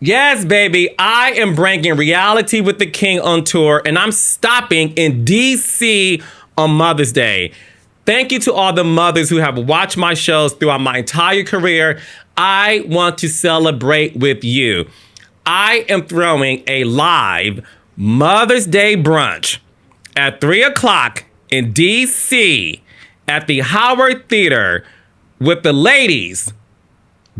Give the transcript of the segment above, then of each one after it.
Yes, baby. I am bringing Reality with the King on tour, and I'm stopping in DC on Mother's Day. Thank you to all the mothers who have watched my shows throughout my entire career. I want to celebrate with you. I am throwing a live Mother's Day brunch at 3 o'clock in DC at the Howard Theater with the ladies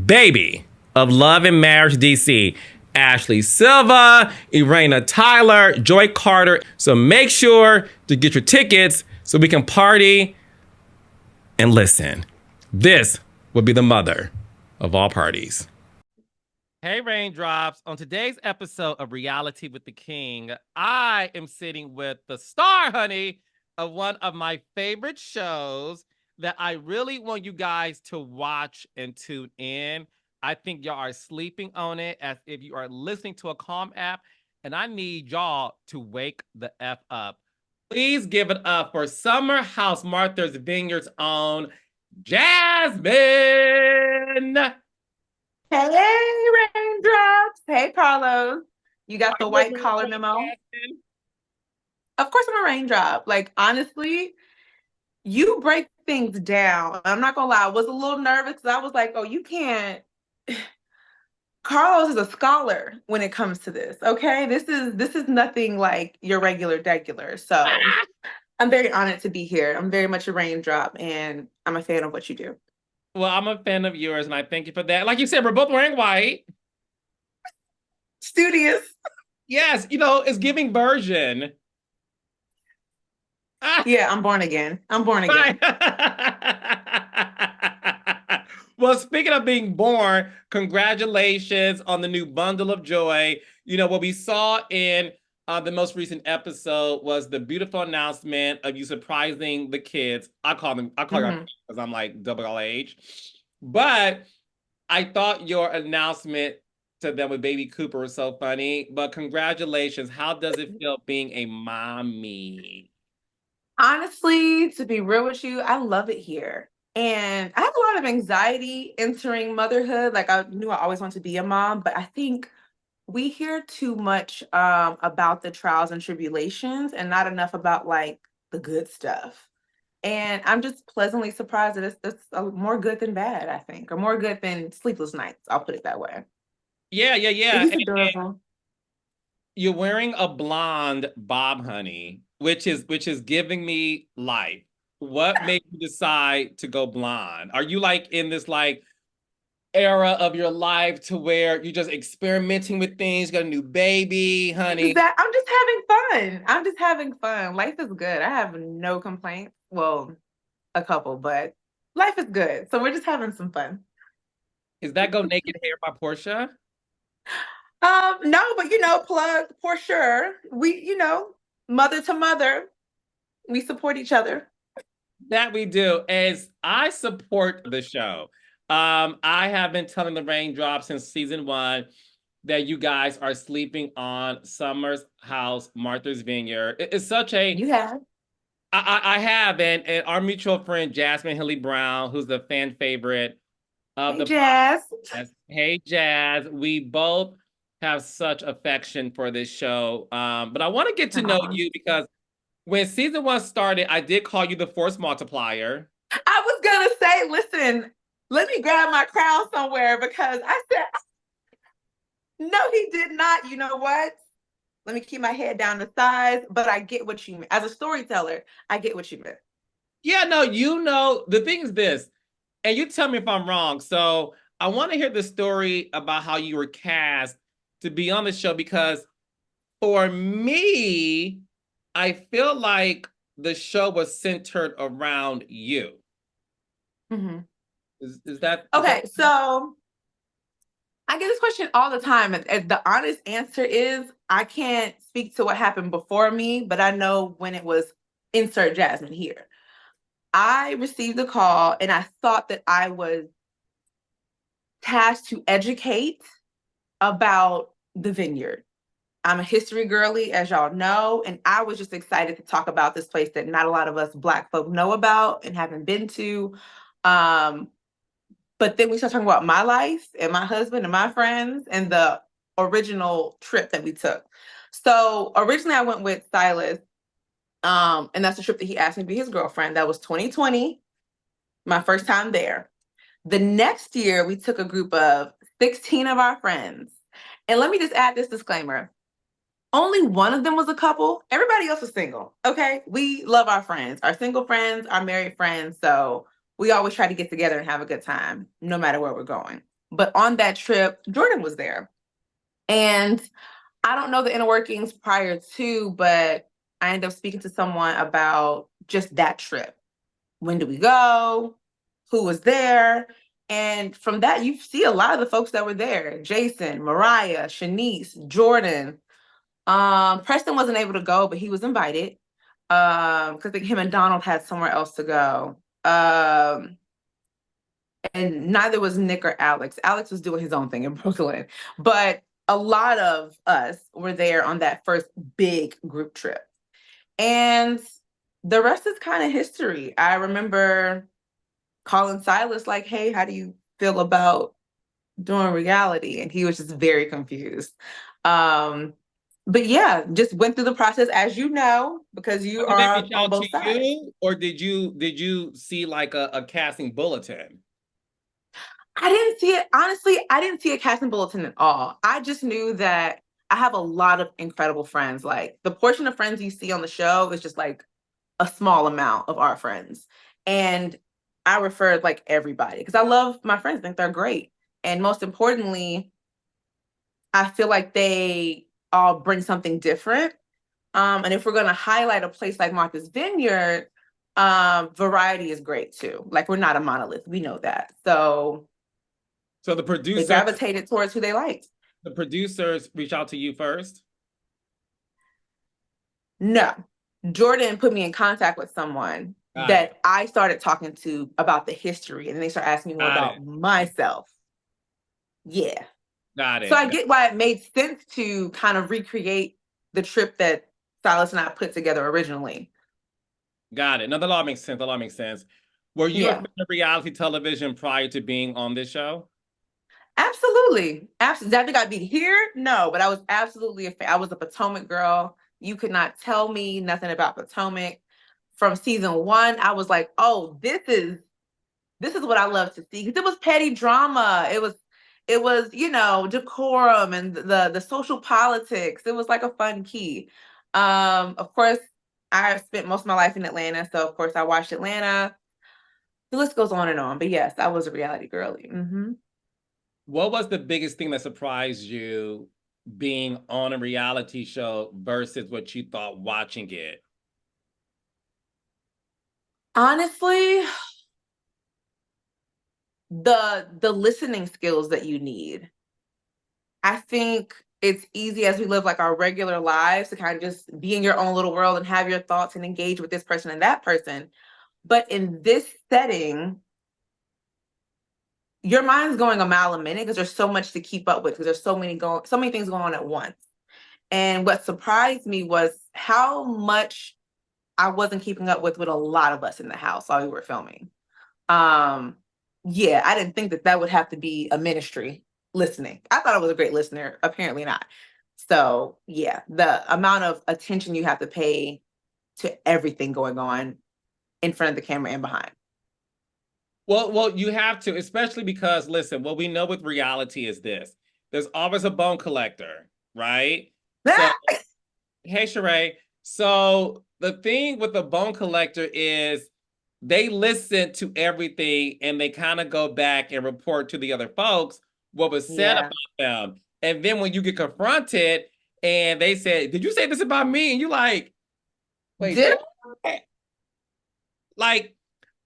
baby of Love and Marriage DC. Ashley Silva, Irena Tyler, Joy Carter. So make sure to get your tickets so we can party and listen. This will be the mother of all parties. Hey, Raindrops. On today's episode of Reality with the King, I am sitting with the star, honey, of one of my favorite shows that I really want you guys to watch and tune in. I think y'all are sleeping on it as if you are listening to a calm app, and I need y'all to wake the F up. Please give it up for Summer House Martha's Vineyard's own Jasmine. Hey, raindrops. Hey, Carlos. You got Are the you a white collar raindrop, memo? Jasmine? Of course, I'm a raindrop. Like, honestly, you break things down. I'm not gonna lie, I was a little nervous because I was like, oh, you can't. Carlos is a scholar when it comes to this. Okay. This is nothing like your regular. So I'm very honored to be here. I'm very much a raindrop and I'm a fan of what you do. Well, I'm a fan of yours, and I thank you for that. Like you said, we're both wearing white. Studious. Yes, it's giving version. Ah, Yeah, I'm born again. I'm born right. again. Well, speaking of being born, congratulations on the new bundle of joy. What we saw in the most recent episode was the beautiful announcement of you surprising the kids. I call you Mhm. because I'm like double age. But I thought your announcement to them with baby Cooper was so funny. But congratulations. How does it feel being a mommy? Honestly, to be real with you, I love it here. And I have a lot of anxiety entering motherhood. Like I knew I always wanted to be a mom, but I think we hear too much about the trials and tribulations and not enough about like the good stuff. And I'm just pleasantly surprised that it's more good than bad, I think, or more good than sleepless nights. I'll put it that way. Yeah, yeah, But yeah. he's And adorable. you're wearing a blonde bob, honey, which is giving me life. What made you decide to go blonde? Are you like in this like era of your life to where you're just experimenting with things, got a new baby, honey? I'm just having fun. I'm just having fun. Life is good. I have no complaints. Well, a couple, but life is good. So we're just having some fun. Is that Go Naked Hair by Portia? No, but plug for sure. We, mother to mother, we support each other. That we do. As I support the show. I have been telling the raindrops since season one that you guys are sleeping on Summer's House, Martha's Vineyard. It's such a You have. I have, and our mutual friend Jasmine Hilly Brown, who's the fan favorite of Hey, the Jazz. podcast. Hey, Jazz, we both have such affection for this show. But I want to get to know Aw. you because when season one started, I did call you the force multiplier. I was gonna say, listen, let me grab my crown somewhere because I said, no, he did not. You know what? Let me keep my head down to size, but I get what you mean. As a storyteller, I get what you meant. Yeah, no, the thing is this, and you tell me if I'm wrong. So I want to hear the story about how you were cast to be on the show because for me, I feel like the show was centered around you. Mhm. Is that Okay, so I get this question all the time, and the honest answer is I can't speak to what happened before me, but I know when it was insert Jasmine here. I received a call, and I thought that I was tasked to educate about the vineyard. I'm a history girly, as y'all know, and I was just excited to talk about this place that not a lot of us Black folk know about and haven't been to. Um, but then we start talking about my life and my husband and my friends and the original trip that we took. So originally I went with Silas, and that's the trip that he asked me to be his girlfriend. That was 2020, my first time there. The next year, we took a group of 16 of our friends. And let me just add this disclaimer. Only one of them was a couple. Everybody else was single. Okay. We love our friends, our single friends, our married friends. So we always try to get together and have a good time, no matter where we're going. But on that trip, Jordan was there. And I don't know the inner workings prior to, but I ended up speaking to someone about just that trip. When did we go? Who was there? And from that, you see a lot of the folks that were there. Jason, Mariah, Shanice, Jordan. Preston wasn't able to go, but he was invited. Because I think him and Donald had somewhere else to go. And neither was Nick or Alex. Alex was doing his own thing in Brooklyn. But a lot of us were there on that first big group trip. And the rest is kind of history. I remember calling Silas like, hey, how do you feel about doing reality? And he was just very confused. But yeah, just went through the process, as you know, because you Did they are reach on out to both sides. you, or did you see like a casting bulletin? I didn't see it. Honestly, I didn't see a casting bulletin at all. I just knew that I have a lot of incredible friends. Like the portion of friends you see on the show is just like a small amount of our friends. And I referred like everybody because I love my friends, I think they're great. And most importantly, I feel like they all bring something different. And if we're going to highlight a place like Martha's Vineyard, variety is great too. Like we're not a monolith. We know that. So So they gravitated towards who they liked. the producers reach out to you first? No. Jordan put me in contact with someone Got it. that I started talking to about the history, and then they started asking me more Got it. about myself. Yeah. Got So it. I get why it made sense to kind of recreate the trip that Silas and I put together originally. Got it. No, that all makes sense. That all makes sense. Were you a Yeah. fan of reality television prior to being on this show? Absolutely. Absolutely. Did I think I'd be here? No, but I was absolutely a fan. I was a Potomac girl. You could not tell me nothing about Potomac. From season one, I was like, oh, this is what I love to see. Because it was petty drama. It was, decorum and the social politics. It was like a fun key. Of course, I spent most of my life in Atlanta, so of course I watched Atlanta. The list goes on and on. But yes, I was a reality girly. What was the biggest thing that surprised you being on a reality show versus what you thought watching it? Honestly, the listening skills that you need. I think it's easy as we live like our regular lives to kind of just be in your own little world and have your thoughts and engage with this person and that person. But in this setting, your mind's going a mile a minute because there's so much to keep up with because there's so many things going on at once. And what surprised me was how much I wasn't keeping up with a lot of us in the house while we were filming. Um, yeah, I didn't think that that would have to be a ministry listening. I thought I was a great listener, apparently not. So, yeah, the amount of attention you have to pay to everything going on in front of the camera and behind. Well, you have to, especially because listen, what we know with reality is this: there's always a bone collector, right? So, hey, Sheree. So the thing with the bone collector is they listen to everything and they kind of go back and report to the other folks what was said Yeah. about them. And then when you get confronted and they say, "Did you say this about me?" And you like, wait, Did did I? Like,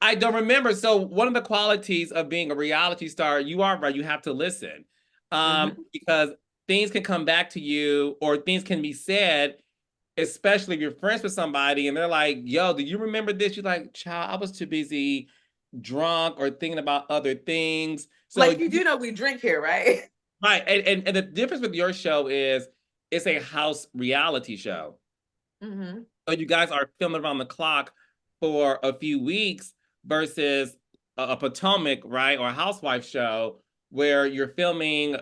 I don't remember. So one of the qualities of being a reality star, you are right, you have to listen. Mhm. Because things can come back to you or things can be said, especially if you're friends with somebody and they're like, yo, do you remember this? You're like, child, I was too busy drunk or thinking about other things. So Like you do know we drink here, right? right. And the difference with your show is it's a house reality show. hmm So you guys are filming around the clock for a few weeks versus a Potomac, right, or a housewife show where you're filming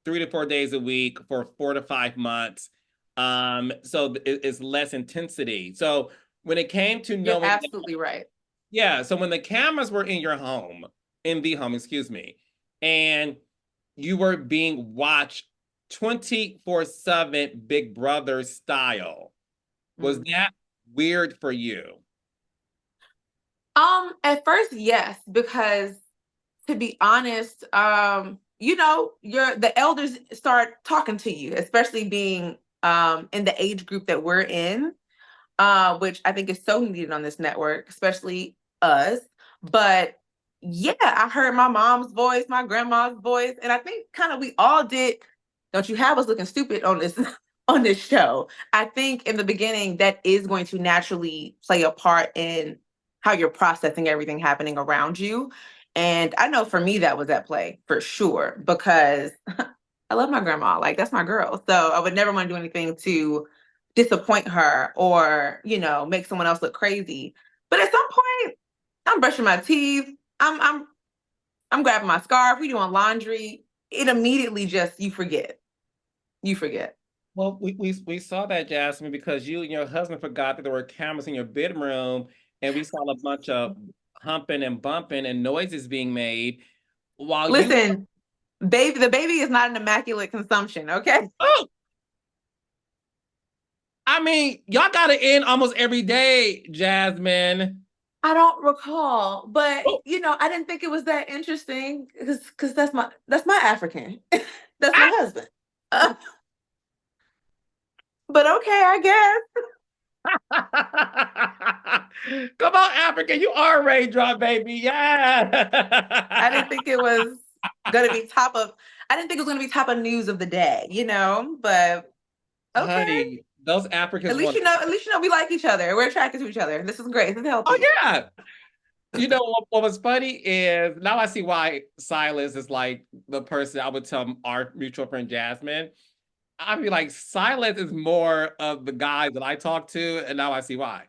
3 to 4 days a week for 4 to 5 months. So it's less intensity. So when it came to You're knowing, absolutely right. yeah, so when the cameras were in the home, excuse me, and you were being watched 24/7 Big Brother style, was Mhm. that weird for you? At first, yes, because to be honest, the elders start talking to you, especially being in the age group that we're in, which I think is so needed on this network, especially us. But yeah, I heard my mom's voice, my grandma's voice, and I think kind of we all did. Don't you have us looking stupid on this on this show? I think in the beginning that is going to naturally play a part in how you're processing everything happening around you. And I know for me that was at play for sure because I love my grandma. Like that's my girl. So I would never want to do anything to disappoint her or, make someone else look crazy. But at some point, I'm brushing my teeth. I'm grabbing my scarf. We doing laundry. It immediately just you forget. You forget. Well, we saw that, Jasmine, because you and your husband forgot that there were cameras in your bedroom, and we saw a bunch of humping and bumping and noises being made while you. Listen, the baby is not an immaculate consumption, okay? Oh, I mean, y'all got to end almost every day, Jasmine. I don't recall, but Oh, I didn't think it was that interesting because that's my African. That's my ah! husband. Uh, but okay, I guess. Come on, Africa, you are a raindrop, baby. I didn't Yeah. think it was gonna be I didn't think it was gonna be top of news of the day. But okay. Honey, those At Africans least want. we like each other. We're attracted to each other. This is great. This is Oh healthy. yeah. You know what was funny is now I see why Silas is like the person I would tell our mutual friend Jasmine. I'd be like, Silas is more of the guys that I talk to, and now I see why.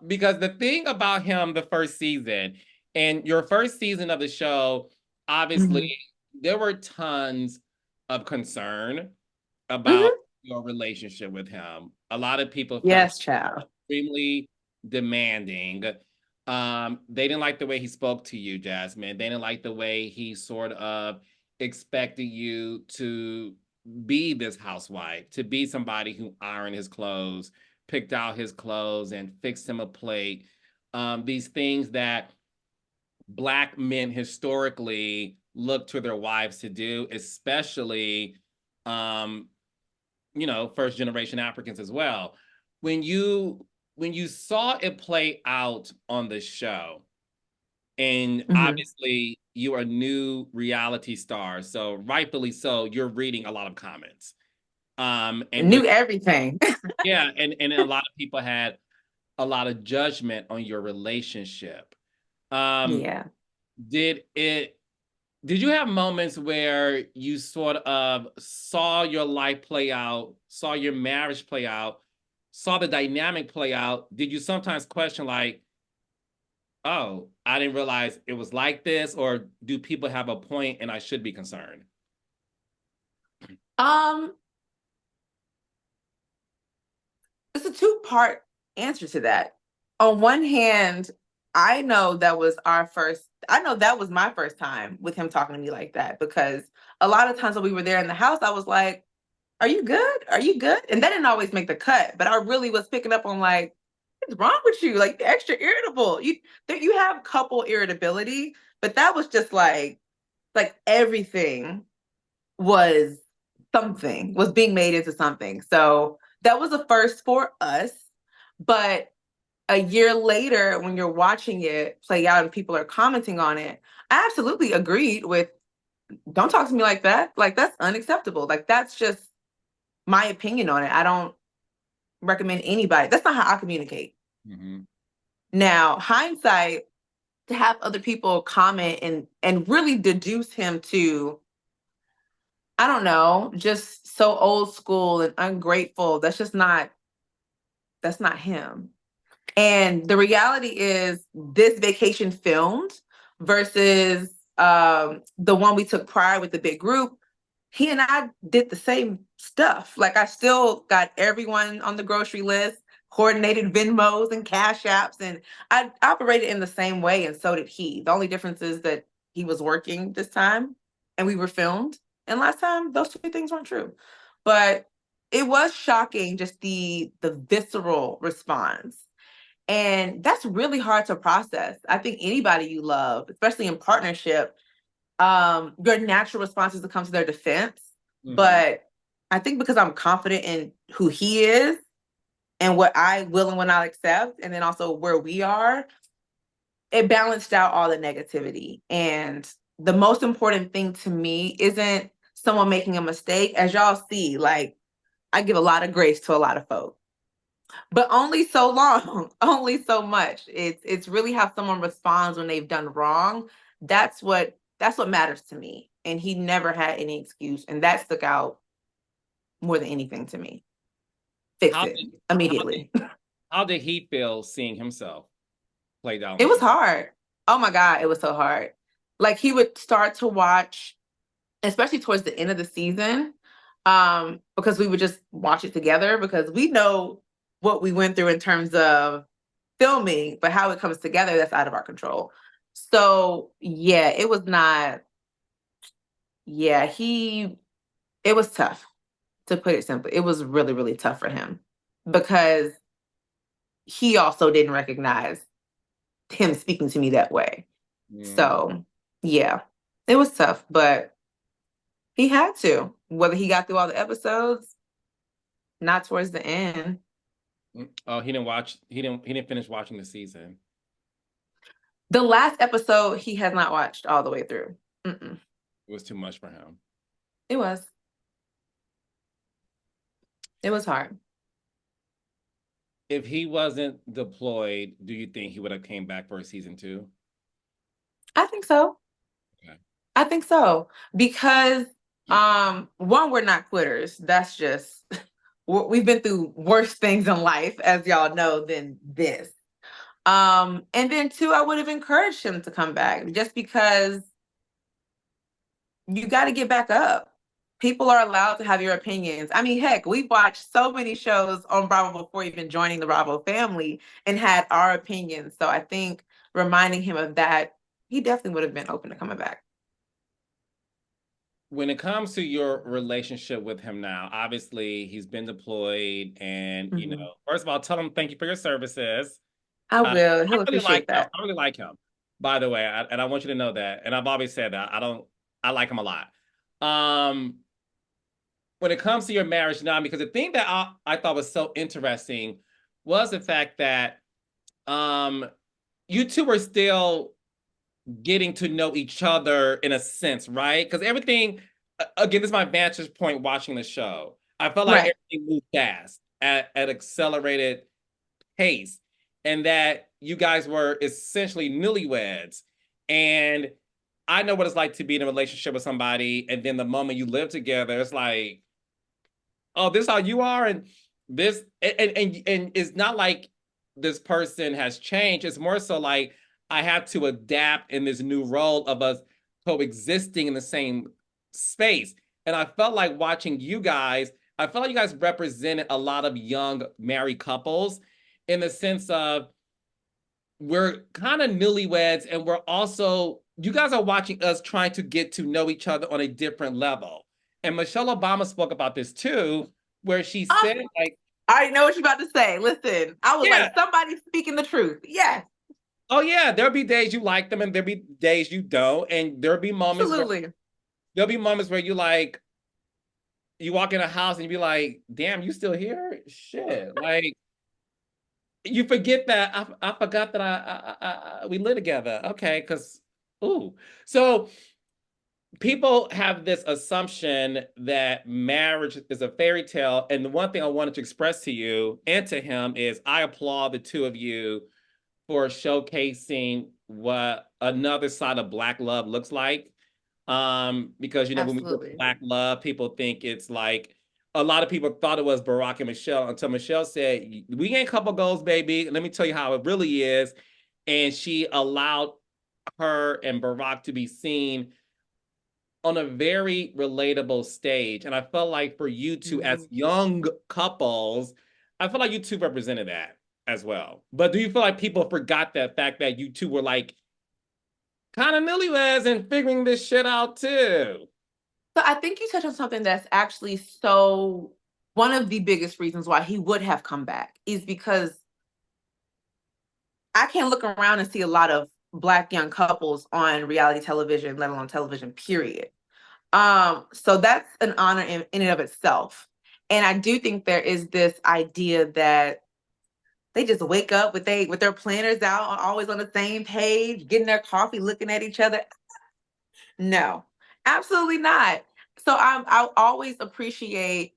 Because the thing about him, the first season, and your first season of the show, obviously, Mhm. there were tons of concern about Mhm. your relationship with him. A lot of people felt Yes, child. extremely demanding. They didn't like the way he spoke to you, Jasmine. They didn't like the way he sort of expected you to be this housewife, to be somebody who ironed his clothes, picked out his clothes, and fixed him a plate. These things that Black men historically look to their wives to do, especially um, first generation Africans as well. When you when you saw it play out on the show, and Mhm. obviously you are a new reality star, so rightfully so, you're reading a lot of comments. And Knew which everything. yeah, and a lot of people had a lot of judgment on your relationship. Um, Yeah. did it did you have moments where you sort of saw your life play out, saw your marriage play out, saw the dynamic play out? Did you sometimes question, like, oh, I didn't realize it was like this, or do people have a point and I should be concerned? Um, it's a two-part answer to that. On one hand, I know that was my first time with him talking to me like that because a lot of times when we were there in the house, I was like, "Are you good? Are you good?" And that didn't always make the cut, but I really was picking up on like, "What's wrong with you? Like, you're extra irritable. You have couple irritability, but that was just like everything was was being made into something." So that was a first for us. But a year later, when you're watching it play out and people are commenting on it, I absolutely agreed with don't talk to me like that. Like, that's unacceptable. Like, that's just my opinion on it. I don't recommend anybody. That's not how I communicate. Mhm. Now, hindsight, to have other people comment and really deduce him to, I don't know, just so old school and ungrateful. That's not him. And the reality is this vacation filmed versus the one we took prior with the big group. he and I did the same stuff. Like I still got everyone on the grocery list, coordinated Venmos and Cash Apps, and I operated in the same way, and so did he. The only difference is that he was working this time and we were filmed. And last time those two things weren't true. But it was shocking just the visceral response. And that's really hard to process. I think anybody you love, especially in partnership, your natural response is to come to their defense. Mhm. But I think because I'm confident in who he is and what I will and will not accept, and then also where we are, it balanced out all the negativity. And the most important thing to me isn't someone making a mistake. As y'all see, like I give a lot of grace to a lot of folks, but only so long, only so much. It's really how someone responds when they've done wrong. That's what matters to me. And he never had any excuse, and that stuck out more than anything to me. Fix How it did immediately. how did he feel seeing himself play down It like was that? hard. Oh my God, it was so hard. Like he would start to watch, especially towards the end of the season, because we would just watch it together because we know what we went through in terms of filming, but how it comes together, that's out of our control. So yeah, it was not, yeah, it was tough, to put it simply. It was really, really tough for him because he also didn't recognize him speaking to me that way. Mm. So yeah, it was tough, but he had to. Whether he got through all the episodes, not towards the end. Oh, he didn't watch. He didn't finish watching the season. The last episode he has not watched all the way through. Mm-mm. It was too much for him. It was. It was hard. If he wasn't deployed, do you think he would have came back for a season two? I think so. Okay. I think so because one, we're not quitters. That's just we've been through worse things in life, as y'all know, than this. And then two, I would have encouraged him to come back just because you got to get back up. People are allowed to have your opinions. I mean, heck, we've watched so many shows on Bravo before even joining the Bravo family and had our opinions. So I think reminding him of that, he definitely would have been open to coming back. When it comes to your relationship with him now, obviously he's been deployed, and Mhm. first of all, tell him thank you for your services. I I will. He'll really like appreciate him. that. I really like him, by the way, and I want you to know that. And I've always said that I like him a lot. Um, when it comes to your marriage now, because the thing that I thought was so interesting was the fact that um, you two are still getting to know each other in a sense, right? Because everything, again, this is my vantage point watching the show. I felt like Right. everything moved fast at accelerated pace, and that you guys were essentially newlyweds. And I know what it's like to be in a relationship with somebody, and then the moment you live together, it's like, oh, this is how you are, and this, and it's not like this person has changed. It's more so like I have to adapt in this new role of us coexisting in the same space. And I felt like watching you guys, I felt like you guys represented a lot of young married couples in the sense of we're kind of newlyweds, and we're also, you guys are watching us trying to get to know each other on a different level. And Michelle Obama spoke about this too, where she Oh, said, like, I already know what you're about to say. Listen, I was yeah, like, somebody speaking the truth. Yes, oh yeah, there'll be days you like them and there'll be days you don't. And absolutely. there'll be moments where you like, you walk in a house and you be like, damn, you still here? Shit. Like, you forget that I forgot that we live together. Okay, because ooh. So people have this assumption that marriage is a fairy tale. And the one thing I wanted to express to you and to him is I applaud the two of you for showcasing what another side of Black love looks like. Because when we get Absolutely. Black love, people think it's like, a lot of people thought it was Barack and Michelle until Michelle said, we ain't couple goals, baby. Let me tell you how it really is. And she allowed her and Barack to be seen on a very relatable stage. And I felt like for you two as Mhm. young couples, I feel like you two represented that as well. But do you feel like people forgot that fact that you two were like kind of newlyweds and figuring this shit out too? So I think you touched on something that's actually so one of the biggest reasons why he would have come back is because I can't look around and see a lot of Black young couples on reality television, let alone television, period. So that's an honor in and of itself. And I do think there is this idea that they just wake up with their planners out, always on the same page, getting their coffee, looking at each other. No, absolutely not. So I always appreciate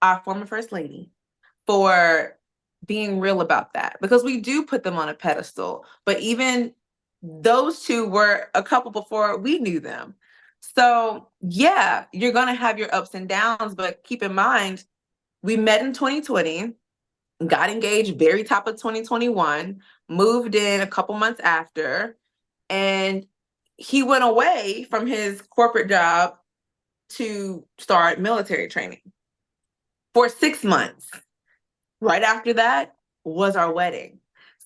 our former first lady for being real about that because we do put them on a pedestal. But even those two were a couple before we knew them. So, yeah, you're going to have your ups and downs, but keep in mind, we met in 2020, got engaged very top of 2021, moved in a couple months after, and he went away from his corporate job to start military training for 6 months. Right after that was our wedding.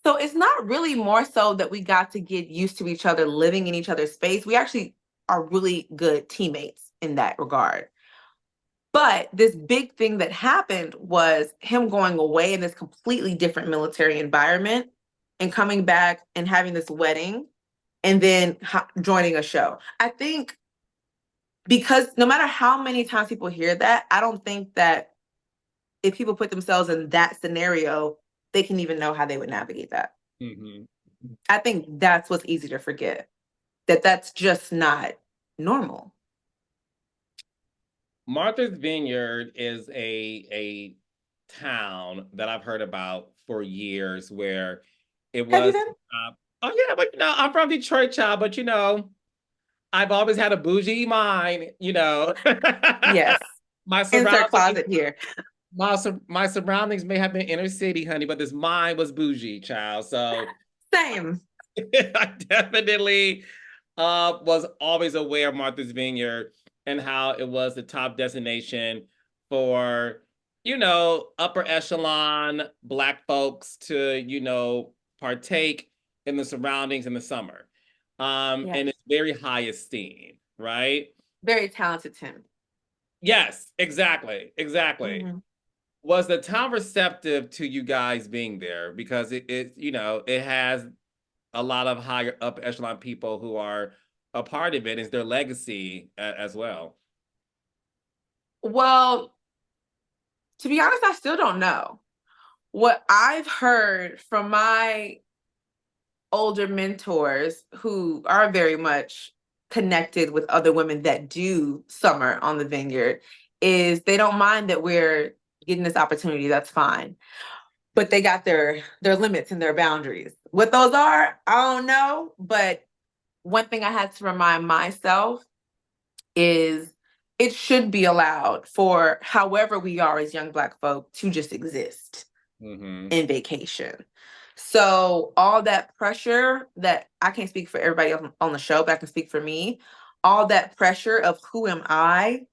So it's not really more so that we got to get used to each other, living in each other's space. We actually are really good teammates in that regard. But this big thing that happened was him going away in this completely different military environment and coming back and having this wedding and then joining a show. I think because no matter how many times people hear that, I don't think that if people put themselves in that scenario, they can even know how they would navigate that. Mm-hmm. I think that's what's easy to forget, that that's just not normal. Martha's Vineyard is a town that I've heard about for years where it Have you was been? oh yeah, but I'm from Detroit, child, but I've always had a bougie mind, Yes. My Insert surroundings closet here. my surroundings may have been inner city, honey, but this mind was bougie, child. So Same. I definitely was always aware of Martha's Vineyard and how it was the top destination for, upper echelon Black folks to, partake in the surroundings in the summer. Yes. And it's very high esteem, right? Very talented Tim. Yes, exactly, exactly. Hmm. Was the town receptive to you guys being there? Because it has a lot of higher up echelon people who are a part of it. It's their legacy as well. Well, to be honest, I still don't know. What I've heard from my older mentors who are very much connected with other women that do summer on the vineyard is they don't mind that we're getting this opportunity. That's fine. But they got their limits and their boundaries. What those are, I don't know. But one thing I had to remind myself is it should be allowed for however we are as young Black folk to just exist Mm-hmm. in vacation. So all that pressure that I can't speak for everybody else on the show, but I can speak for me. All that pressure of who am I,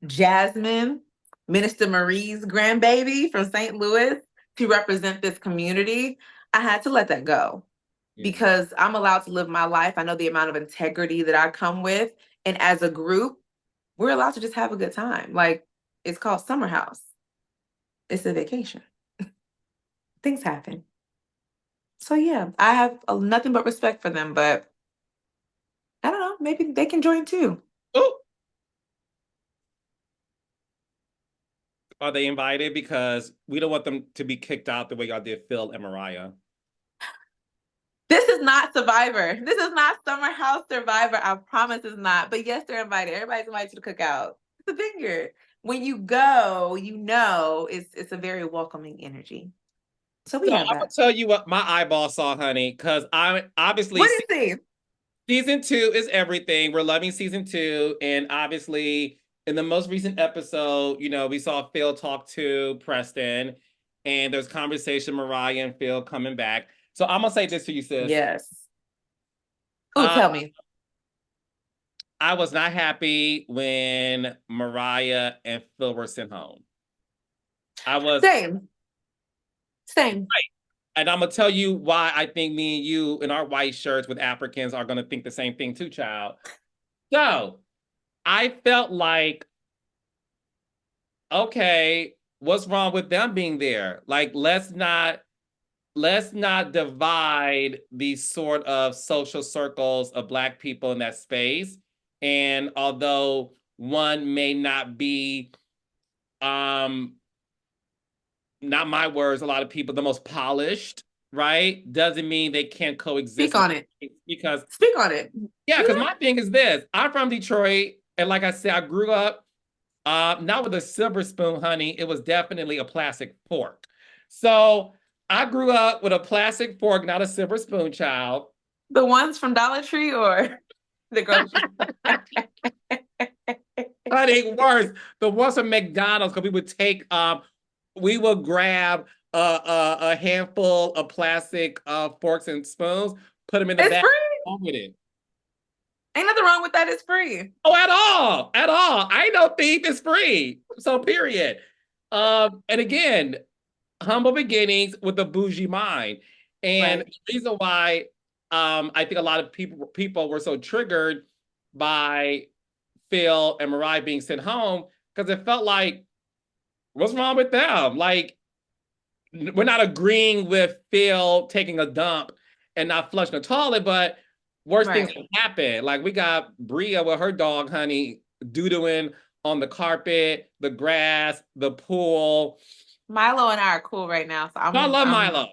Jasmine, Minister Marie's grandbaby from St. Louis, to represent this community. I had to let that go Mm-hmm. because I'm allowed to live my life. I know the amount of integrity that I come with. And as a group, we're allowed to just have a good time. Like it's called Summer House. It's a vacation. Things happen. So yeah, I have nothing but respect for them, but I don't know, maybe they can join too. Oh, are they invited? Because we don't want them to be kicked out the way y'all did Phil and Mariah. This is not Survivor. This is not Summer House Survivor. I promise it's not. But yes, they're invited. Everybody's invited to the cookout. It's a vineyard. When you go, it's a very welcoming energy. So we So have I'm gonna that. tell you what my eyeball saw, honey, because I obviously What is it? season two is everything. We're loving season two, and obviously in the most recent episode, we saw Phil talk to Preston, and there's conversation Mariah and Phil coming back. So I'm gonna say this to you, sis. Yes. Oh, Uh, tell me. I was not happy when Mariah and Phil were sent home. I was, Same. Same. and I'm gonna tell you why I think me and you in our white shirts with Africans are gonna think the same thing too, child. So I felt like, okay, what's wrong with them being there? Like, let's not divide these sort of social circles of Black people in that space. And although one may not be, um, not my words, a lot of people, the most polished, right? Doesn't mean they can't Speak coexist in on it. because, Speak on it. yeah, because Yeah. my thing is this. I'm from Detroit, and like I said, I grew up not with a silver spoon, honey. It was definitely a plastic fork. So I grew up with a plastic fork, not a silver spoon, child. The ones from Dollar Tree or the grocery store? Honey, worse. The ones from McDonald's, because we would grab a handful of plastic forks and spoons, put them in the It's bag free. with it. Ain't nothing wrong with that. It's free. Oh, at all. I ain't no thief. It's free. So period. And again, humble beginnings with a bougie mind. And Right. the reason why I think a lot of people were so triggered by Phil and Mariah being sent home because it felt like, what's wrong with them? Like, we're not agreeing with Phil taking a dump and not flushing the toilet, but worse things Right. have happened. Like, we got Bria with her dog, honey, doodling on the carpet, the grass, the pool. Milo and I are cool right now, so I love I'm Milo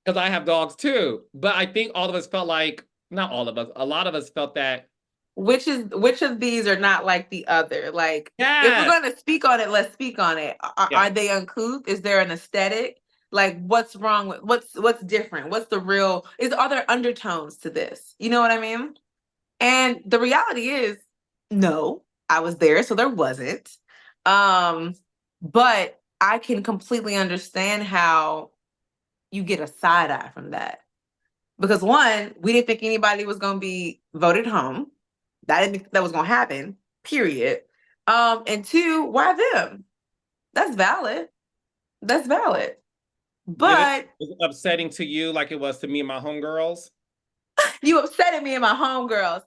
because I have dogs too. But I think all of us felt like, not all of us, a lot of us felt that, which of these are not like the other? Like, if we're yes, going to speak on it, let's speak on it. yeah. Are they uncouth? Is there an aesthetic? Like, what's wrong with what's different? What's the real? Are there undertones to this? You know what I mean? And the reality is, no, I was there, so there wasn't. Um, but I can completely understand how you get a side eye from that. Because one, we didn't think anybody was going to be voted home. That didn't think that was going to happen, period. And two, why them? That's valid. That's valid. Did it But was it upsetting to you like it was to me and my homegirls? you upsetting me and my homegirls.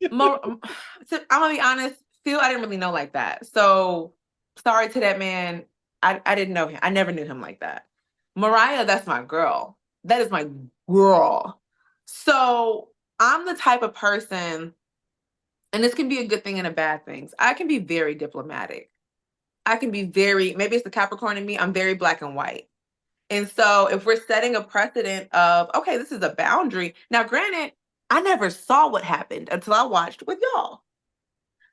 So I'm gonna be honest, Phil, I didn't really know like that. So sorry to that man. I didn't know him. I never knew him like that. Mariah, that's my girl. That is my girl. So I'm the type of person, and this can be a good thing and a bad thing. I can be very diplomatic. I can be very, maybe it's the Capricorn in me, I'm very black and white. And so if we're setting a precedent of, okay, this is a boundary. Now, granted, I never saw what happened until I watched with y'all.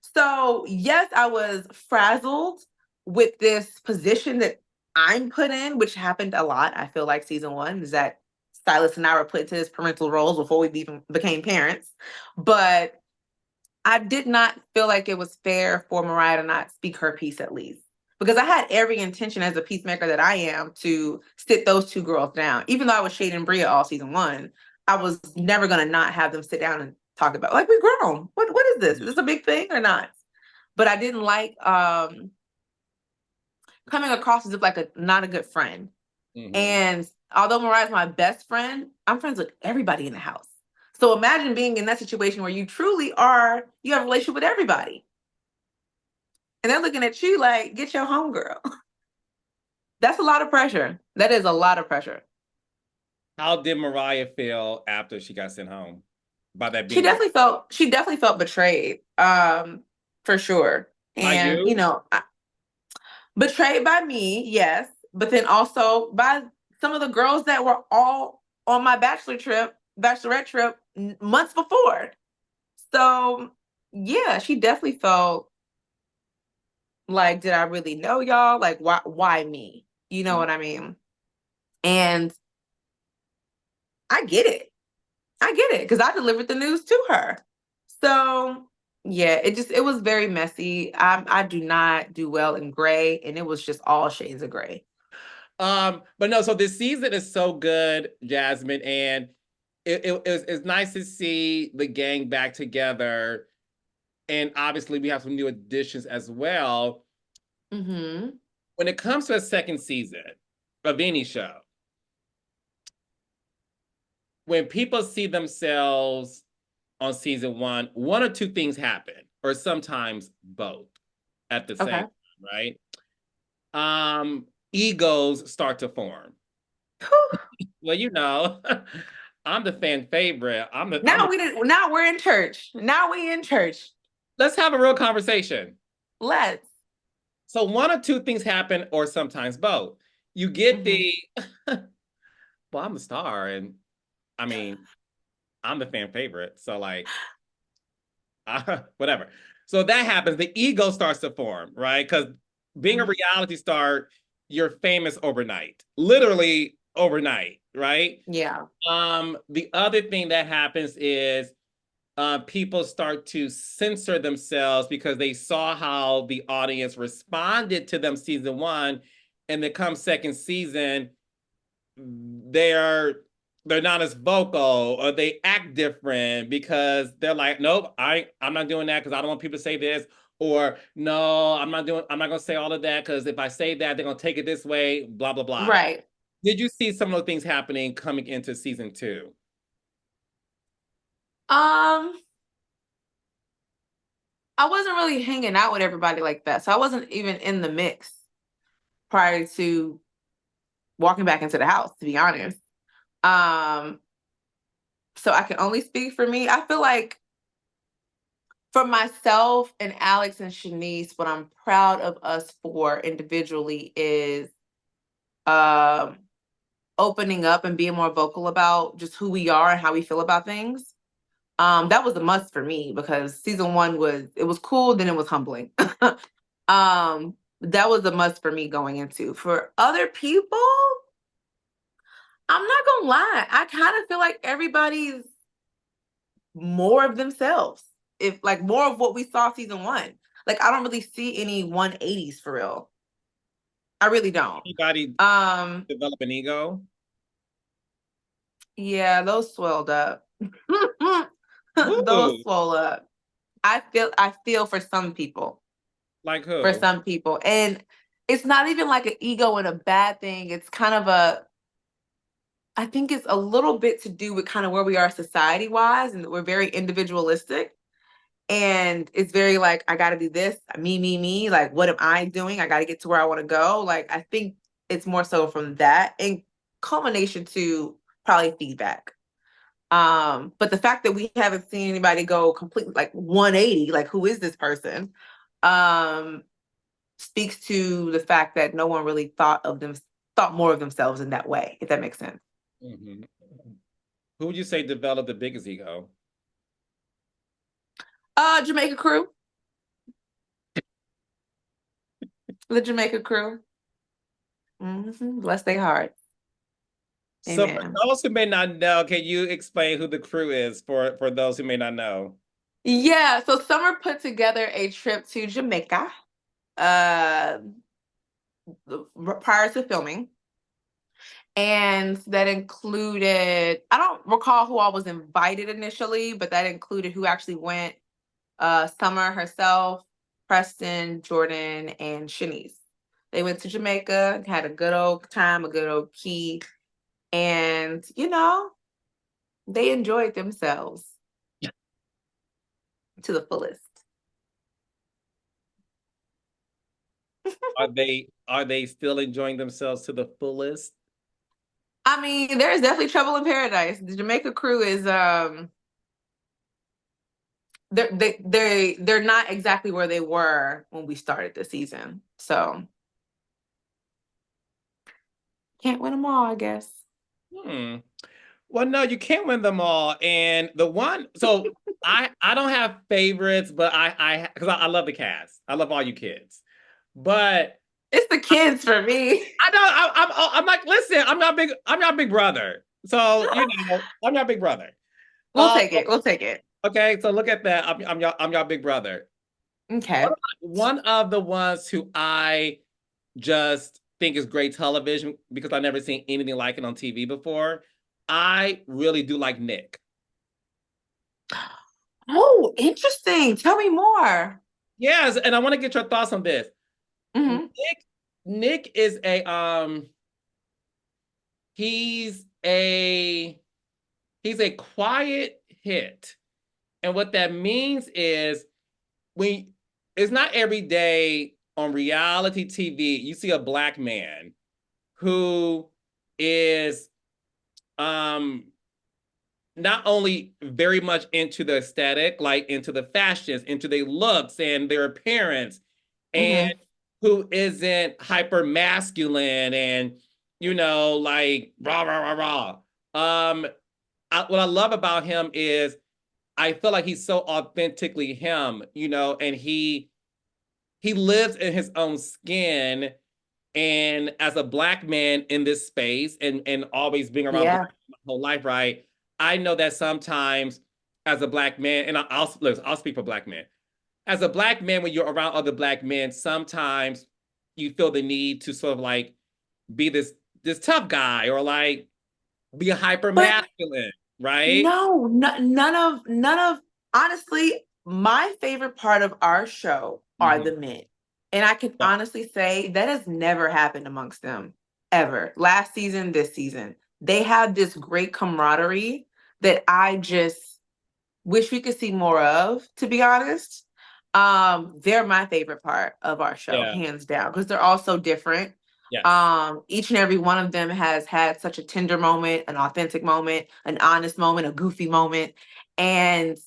So, yes, I was frazzled with this position that I'm put in, which happened a lot. I feel like season one is that Silas and I were put into his parental roles before we even became parents. But I did not feel like it was fair for Mariah to not speak her piece at least. Because I had every intention as a peacemaker that I am to sit those two girls down. Even though I was shading Bria all season one, I was never gonna not have them sit down and talk about, like, we're grown. What is this? Is this a big thing or not? But I didn't like coming across as if like a not a good friend. Mm-hmm. And although Mariah's my best friend, I'm friends with everybody in the house. So imagine being in that situation where you truly are, you have a relationship with everybody. And they're looking at you like, get your homegirl. That's a lot of pressure. That is a lot of pressure. How did Mariah feel after she got sent home? By that She being definitely felt betrayed, for sure. by And you? betrayed by me, yes, but then also by some of the girls that were all on my bachelorette trip months before. So yeah, she definitely felt like, did I really know y'all? Like, why me? You know what I mean? And I get it. I get it because I delivered the news to her. So yeah, it was very messy. I do not do well in gray, and it was just all shades of gray. But no, so this season is so good, Jasmine, and it's nice to see the gang back together. and obviously we have some new additions as well. Mm-hmm. When it comes to a second season of any show, when people see themselves on season one or two things happen, or sometimes both at the same Okay. time, right? Egos start to form. Well, I'm the fan favorite. Now we're in church. Now we in church. Let's have a real conversation. Let's. So one or two things happen, or sometimes both. You get Mm-hmm. the, well, I'm the star, and I mean, I'm the fan favorite. So like, whatever. So that happens. The ego starts to form, right? Because being a reality star, you're famous overnight, literally overnight, right? Yeah. The other thing that happens is people start to censor themselves because they saw how the audience responded to them season one, and then come second season, they're not as vocal, or they act different because they're like, nope, I'm not doing that because I don't want people to say this, or no, I'm not gonna say all of that because if I say that, they're gonna take it this way, blah blah blah. Right. Did you see some of the things happening coming into season two? Um, I wasn't really hanging out with everybody like that. So I wasn't even in the mix prior to walking back into the house, to be honest. Um, so I can only speak for me. I feel like for myself and Alex and Shanice, what I'm proud of us for individually is um opening up and being more vocal about just who we are and how we feel about things. That was a must for me because season one was cool, then it was humbling. That was a must for me going into. For other people, I'm not gonna lie, I kind of feel like everybody's more of themselves. If like more of what we saw season one. Like I don't really see any 180s for real. I really don't. Anybody Um, develop an ego? yeah, those swelled up. Those Who? swell up. I feel for some people. Like For who? some people. And it's not even like an ego and a bad thing. It's kind of I think it's a little bit to do with kind of where we are society wise, and we're very individualistic. And it's very like, I got to do this, me. Like, what am I doing? I got to get to where I want to go. Like, I think it's more so from that in culmination to probably feedback. But the fact that we haven't seen anybody go completely like 180, like who is this person? Um, speaks to the fact that no one really thought more of themselves in that way, if that makes sense. Mm-hmm. Who would you say developed the biggest ego? Jamaica crew. The Jamaica crew. Bless their heart. So for Amen. those who may not know, can you explain who the crew is for those who may not know? Yeah, so Summer put together a trip to Jamaica uh prior to filming. And that included, I don't recall who all was invited initially, but that included who actually went. Summer herself, Preston, Jordan, and Shanice. They went to Jamaica, had a good old time, a good old key, and they enjoyed themselves to the fullest. Are they still enjoying themselves to the fullest? I mean, there's definitely trouble in paradise. The Jamaica crew is they're not exactly where they were when we started the season. So can't win them all, I guess. Hmm. Well, no, you can't win them all. And the one, so I don't have favorites, but because I love the cast. I love all you kids. But It's the kids for me. I don't. I'm like, listen, I'm not big. I'm not Big Brother. So I'm not Big Brother. We'll Uh, take it. We'll take it. okay, so look at that. I'm your Big Brother. Okay. One of the ones who I just think is great television because I've never seen anything like it on TV before. I really do like Nick. Oh, interesting. Tell me more. Yes, and I want to get your thoughts on this. Hmm. Nick is he's a he's a quiet hit. And what that means is when it's not every day on reality TV you see a black man who is um not only very much into the aesthetic, like into the fashions, into their looks and their appearance, and Hmm. who isn't hyper masculine and like rah rah rah rah. What I love about him is I feel like he's so authentically him, and he lives in his own skin. And as a black man in this space and always being around black Yeah. my whole life, right? I know that sometimes as a black man, and I'll speak for black men. As a black man, when you're around other black men, sometimes you feel the need to sort of like be this tough guy or like be a hyper But masculine, right? no, none of, honestly, my favorite part of our show are Mm-hmm. the men. And I can Yeah. honestly say that has never happened amongst them ever. Last season, this season, they have this great camaraderie that I just wish we could see more of, to be honest. They're my favorite part of our show, Yeah. hands down, because they're all so different. Yes. Each and every one of them has had such a tender moment, an authentic moment, an honest moment, a goofy moment, and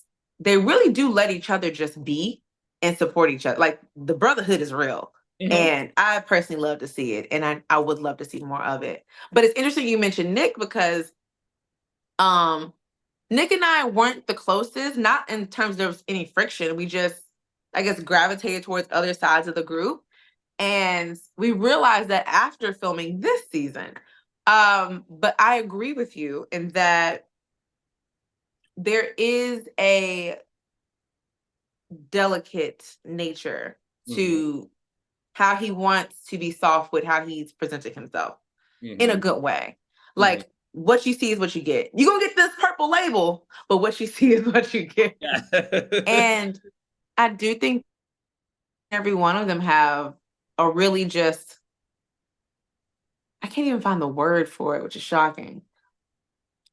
they really do let each other just be and support each other. Like the brotherhood is real. Mm-hmm. And I personally love to see it, and I would love to see more of it. But it's interesting you mentioned Nick because um Nick and I weren't the closest, not in terms of any friction. We just, I guess, gravitated towards other sides of the group. And we realized that after filming this season. But I agree with you in that there is a delicate nature Mm-hmm. to how he wants to be soft with how he's presented himself in a Mm-hmm. good way. Mm-hmm. Like what you see is what you get. You're gonna get this purple label, but what you see is what you get. Yeah. And I do think every one of them have a really just, I can't even find the word for it, which is shocking.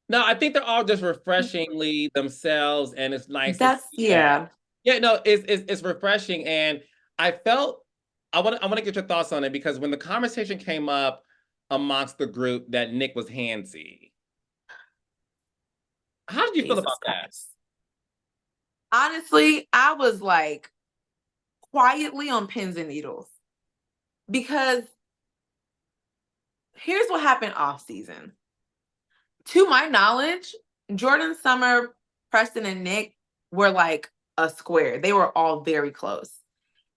No, I think they're all just refreshingly themselves, and it's nice to That's, see that. yeah. Yeah, no, it's refreshing, and I felt I want to get your thoughts on it because when the conversation came up amongst the group that Nick was handsy, how did you feel Jesus about that? Christ. Honestly, I was like quietly on pins and needles because here's what happened off season. To my knowledge, Jordan, Summer, Preston, and Nick were like a square. They were all very close.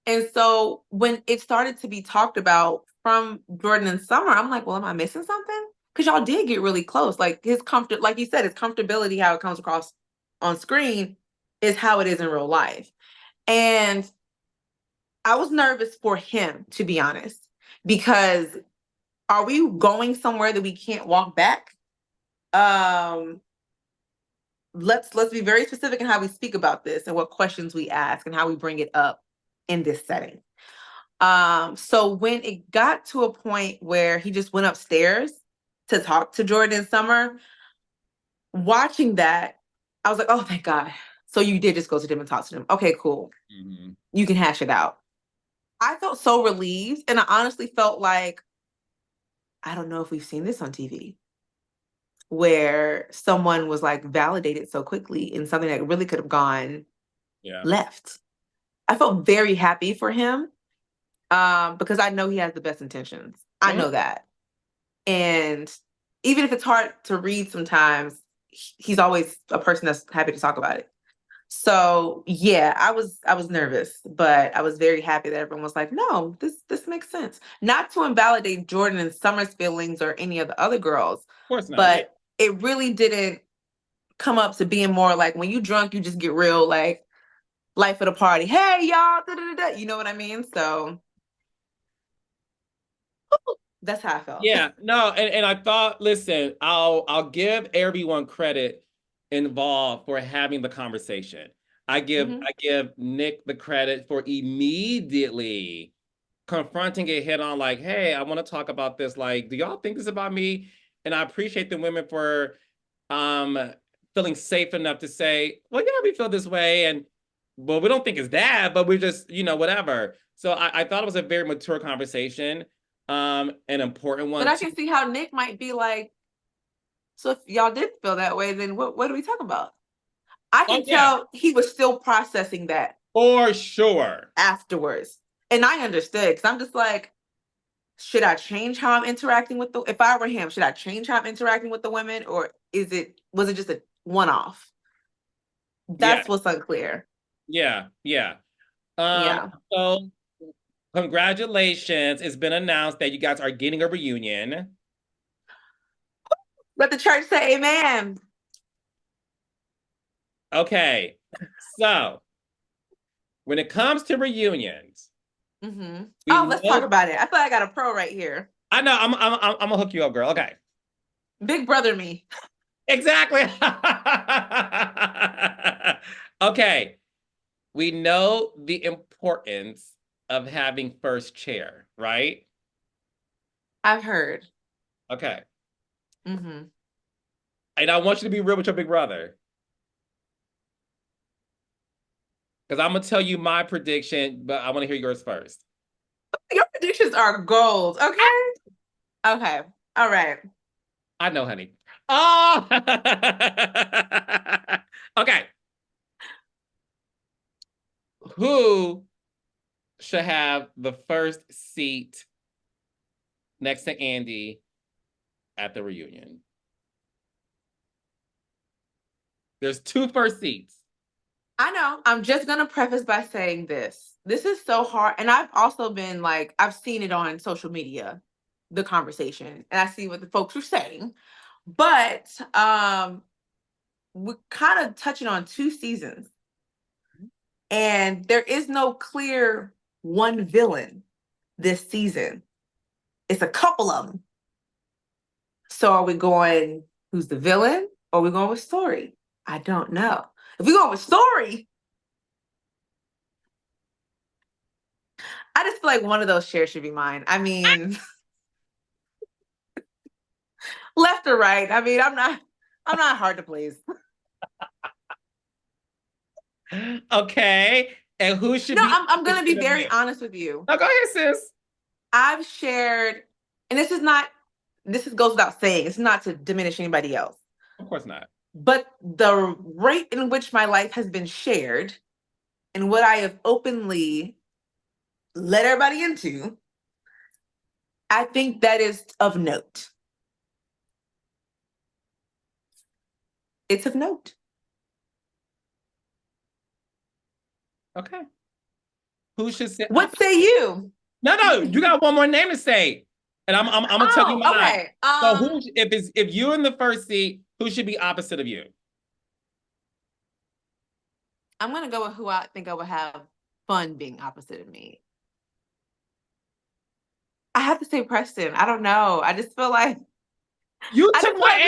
And so when it started to be talked about from Jordan and Summer, I'm like, well, am I missing something? Because y'all did get really close. Like his comfort, like you said, his comfortability, how it comes across on screen is how it is in real life. And I was nervous for him, to be honest, because are we going somewhere that we can't walk back? Um, let's be very specific in how we speak about this and what questions we ask and how we bring it up in this setting. So when it got to a point where he just went upstairs to talk to Jordan and Summer, watching that, I was like, oh, thank God. So you did just go to them and talk to them. Okay, cool. Mm-hmm. You can hash it out. I felt so relieved. And I honestly felt like, I don't know if we've seen this on TV where someone was like validated so quickly in something that really could have gone Yeah. left. I felt very happy for him because I know he has the best intentions. I Mhm. know that. And even if it's hard to read sometimes, he's always a person that's happy to talk about it. So yeah, I was nervous, but I was very happy that everyone was like, no, this makes sense. Not to invalidate Jordan and Summer's feelings or any of the other girls, Of course not. Yeah. but it really didn't come up to being more like when you drunk, you just get real like life of the party. Hey y'all, da, da, da, da. You know what I mean? So that's how I felt. Yeah, no, and I thought, listen, I'll give everyone credit involved for having the conversation. I give Mhm. I give Nick the credit for immediately confronting it head on, like, hey, I want to talk about this. Like, do y'all think this about me? And I appreciate the women for um feeling safe enough to say, well, yeah, we feel this way, and well, we don't think it's that, but we just, whatever. So I thought it was a very mature conversation, an important But one I too. can see how Nick might be like, so if y'all did feel that way, then what are we talking about? I Oh can yeah, tell he was still processing that for sure. afterwards. And I understood because I'm just like, should I change how I'm interacting with the if I were him, should I change how I'm interacting with the women, or was it just a one-off? Yeah, That's what's unclear. yeah, yeah. Um, Yeah. so congratulations. It's been announced that you guys are getting a reunion. Let the church say amen. Okay. So when it comes to reunions, Mm-hmm. Oh, we let's talk know about it. I feel like I got a pro right here. I know I'm gonna hook you up, girl. Okay. Big brother me. Exactly. Okay. We know the importance of having first chair, right? I've heard. Okay. Mm-hmm. And I want you to be real with your big brother. Because I'm gonna tell you my prediction, but I want to hear yours first. Your predictions are gold. Okay. Okay. All right. I know, honey. Oh, okay. Who should have the first seat next to Andy at the reunion? There's two first seats. I know. I'm just gonna preface by saying this. This is so hard. And I've also been like, I've seen it on social media, the conversation, and I see what the folks are saying. But we're kind of touching on two seasons, and there is no clear one villain this season. It's a couple of them. So are we going who's the villain, or are we going with story? I don't know. If we go with story, I just feel like one of those shares should be mine. I mean, left or right. I mean, I'm not hard to please. Okay. And who should No, be I'm gonna be opposite of very you? honest with you. No, go ahead, sis. I've shared, and goes without saying, it's not to diminish anybody else. Of course not. But the rate in which my life has been shared and what I have openly let everybody into, I think that is of note. It's of note. Okay. Who should sit What opposite? say you? No, you got one more name to say, and I'm gonna tell you Oh, mine. okay. So if you're in the first seat, who should be opposite of you? I'm gonna go with who I think I would have fun being opposite of me. I have to say Preston. I don't know. You I took just feel like we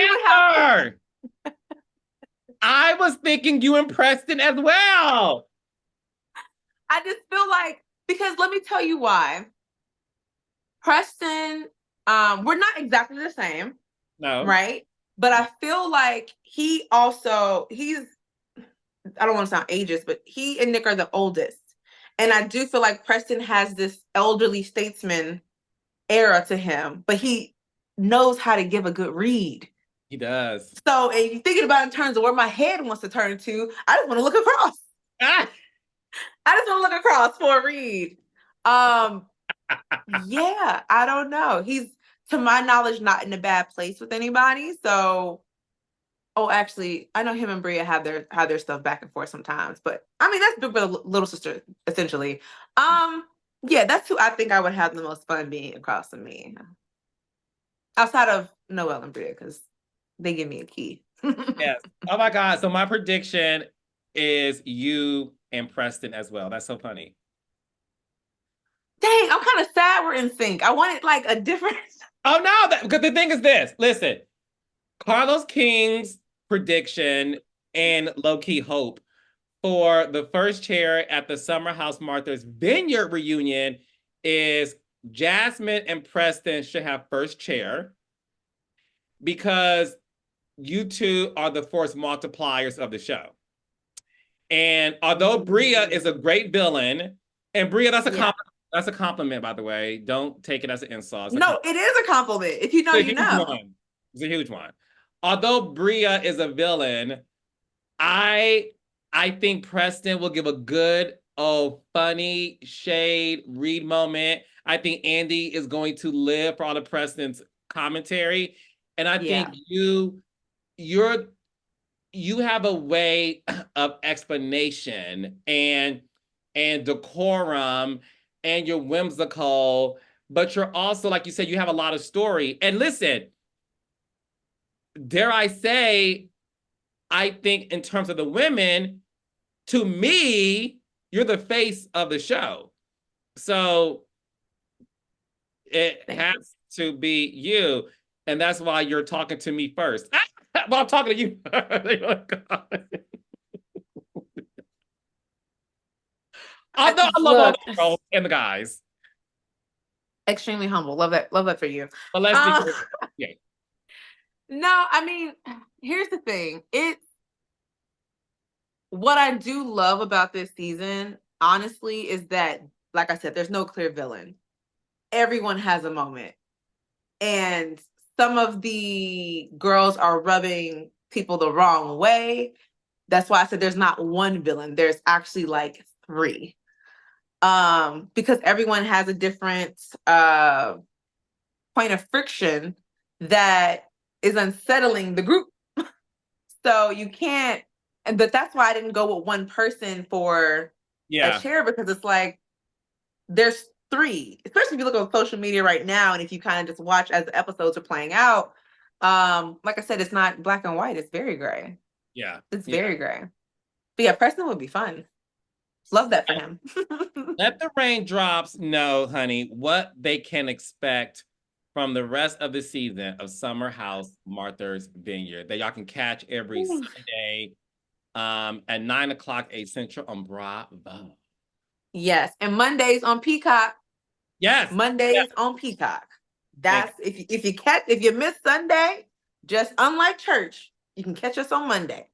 would have my answer. I was thinking you and Preston as well. I just feel like because let me tell you why. Preston, we're not exactly the same, No. right? But I feel like he's I don't want to sound ageist, but he and Nick are the oldest. And I do feel like Preston has this elderly statesman era to him, but he knows how to give a good read. He does. So, and you thinking about in terms of where my head wants to turn to, I just want to look across. Ah! I just want to look across for a read. Um, yeah, I don't know. He's, to my knowledge, not in a bad place with anybody. So, oh, actually, I know him and Bria have their stuff back and forth sometimes. But I mean, that's Big Brother, little sister, essentially. Yeah, that's who I think I would have the most fun being across from me, outside of Noel and Bria, because they give me a key. Yes. Oh my God. So my prediction is you and Preston as well. That's so funny. Dang, I'm kind of sad we're in sync. I wanted like a different. Oh no, because the thing is this. Listen, Carlos King's prediction and low-key hope for the first chair at the Summer House Martha's Vineyard reunion is Jasmine and Preston should have first chair because you two are the force multipliers of the show. And although Bria is a great villain, and Bria, that's a compliment, by the way. Don't take it as an insult. No, it is a compliment. If you know, you know. It's a huge one. Although Bria is a villain, I think Preston will give a good, funny Shade read moment. I think Andy is going to live for all of Preston's commentary. And I think you have a way of explanation and decorum, and you're whimsical, but you're also, like you said, you have a lot of story. And listen, dare I say, I think in terms of the women, to me, you're the face of the show. So it has to be you. And that's why you're talking to me first. Well, I'm talking to you. I love all the girls and the guys. Extremely humble. Love that. Love that for you. But let's be No, I mean, here's the thing. What I do love about this season, honestly, is that, like I said, there's no clear villain. Everyone has a moment. And some of the girls are rubbing people the wrong way. That's why I said there's not one villain. There's actually like 3. Because everyone has a different point of friction that is unsettling the group. So you can't, but that's why I didn't go with one person for a chair, because it's like there's 3, especially if you look on social media right now, and if you kind of just watch as the episodes are playing out. Like I said, it's not black and white, it's very gray. It's very gray. But yeah, Preston would be fun. Love that for him. Let the raindrops know, honey, what they can expect from the rest of the season of Summer House Martha's Vineyard that y'all can catch every Sunday at 9:00 8 Central on Bravo. Yes, and Mondays on Peacock. Yes, Mondays on Peacock. That's if you miss Sunday, just unlike church, you can catch us on Monday.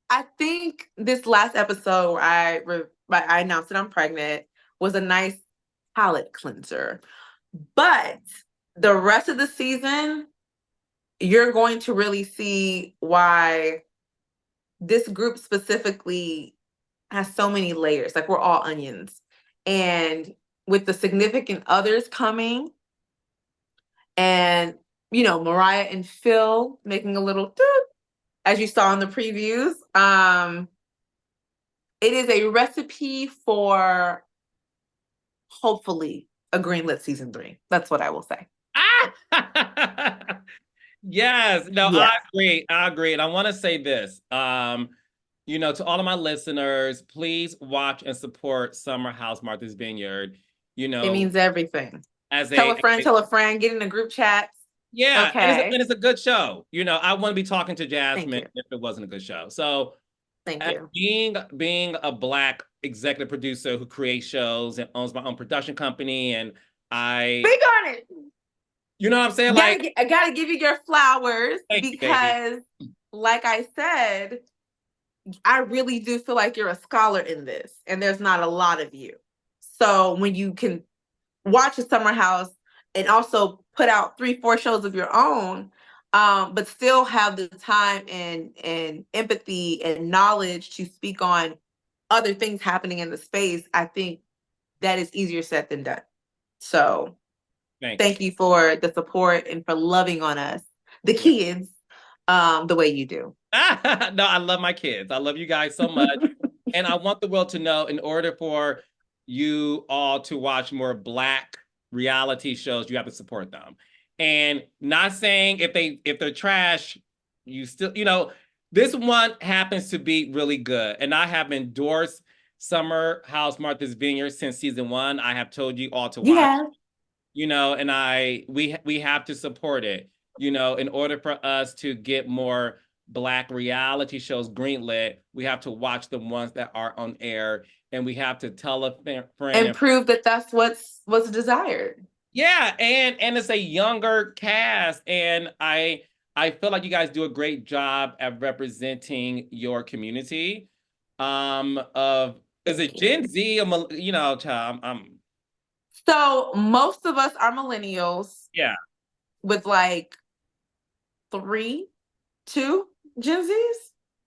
I think this last episode where I announced that I'm pregnant was a nice palate cleanser. But the rest of the season, you're going to really see why this group specifically has so many layers. Like, we're all onions. And with the significant others coming, and, you know, Mariah and Phil making a little doot, as you saw in the previews, it is a recipe for hopefully a greenlit season 3. That's what I will say. Yes. No, yeah. I agree. And I want to say this, you know, to all of my listeners, please watch and support Summer House Martha's Vineyard. You know, it means everything. Tell a friend, get in a group chat. Yeah. Okay. And it's a good show. You know, I wouldn't be talking to Jasmine if it wasn't a good show. So thank you. Being a Black executive producer who creates shows and owns my own production company, and big on it. You know what I'm saying? Like, I gotta give you your flowers because, like I said, I really do feel like you're a scholar in this, and there's not a lot of you. So when you can watch a Summer House and also put out 3-4 shows of your own, but still have the time and empathy and knowledge to speak on other things happening in the space, I think that is easier said than done. So thank you for the support and for loving on us, the kids, the way you do. No, I love my kids. I love you guys so much. And I want the world to know, in order for you all to watch more Black reality shows, you have to support them. And not saying if they're trash, you still, you know, this one happens to be really good. And I have endorsed Summer House Martha's Vineyard since season 1. I have told you all to watch. You know, and we have to support it, you know, in order for us to get more Black reality shows greenlit, we have to watch the ones that are on air, and we have to tell a friend And prove that that's what's desired. yeah, and it's a younger cast, and I feel like you guys do a great job at representing your community. Of is it Gen Z or you know, child, So most of us are millennials yeah, with like 2 Gen Zs.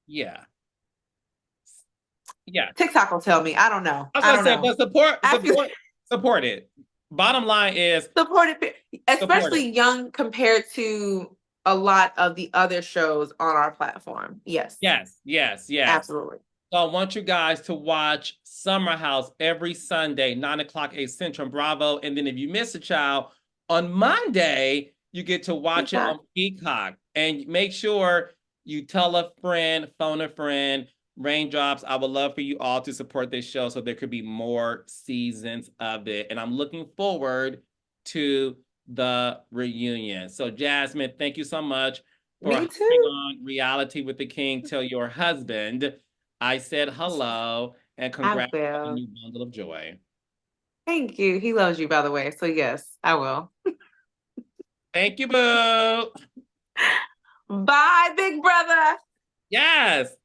yeah, yeah. TikTok will tell me. I don't know. I was I gonna don't say, know. but support, I feel support, support it. Bottom line is supported, support it. especially young compared to a lot of the other shows on our platform. Yes, Yes, yes, yes. absolutely. So I want you guys to watch Summer House every Sunday, 9 o'clock, 8 Central, Bravo. And then if you miss a child, on Monday, you get to watch it on Peacock. And make sure you tell a friend, phone a friend. Raindrops, I would love for you all to support this show so there could be more seasons of it. And I'm looking forward to the reunion. So Jasmine, thank you so much for Me hopping too. on Reality with the King. Tell your husband I said hello and I congrats on the will. new bundle of joy. Thank you. He loves you, by the way. So yes, I will. Thank you, boo. Bye, big brother. Yes.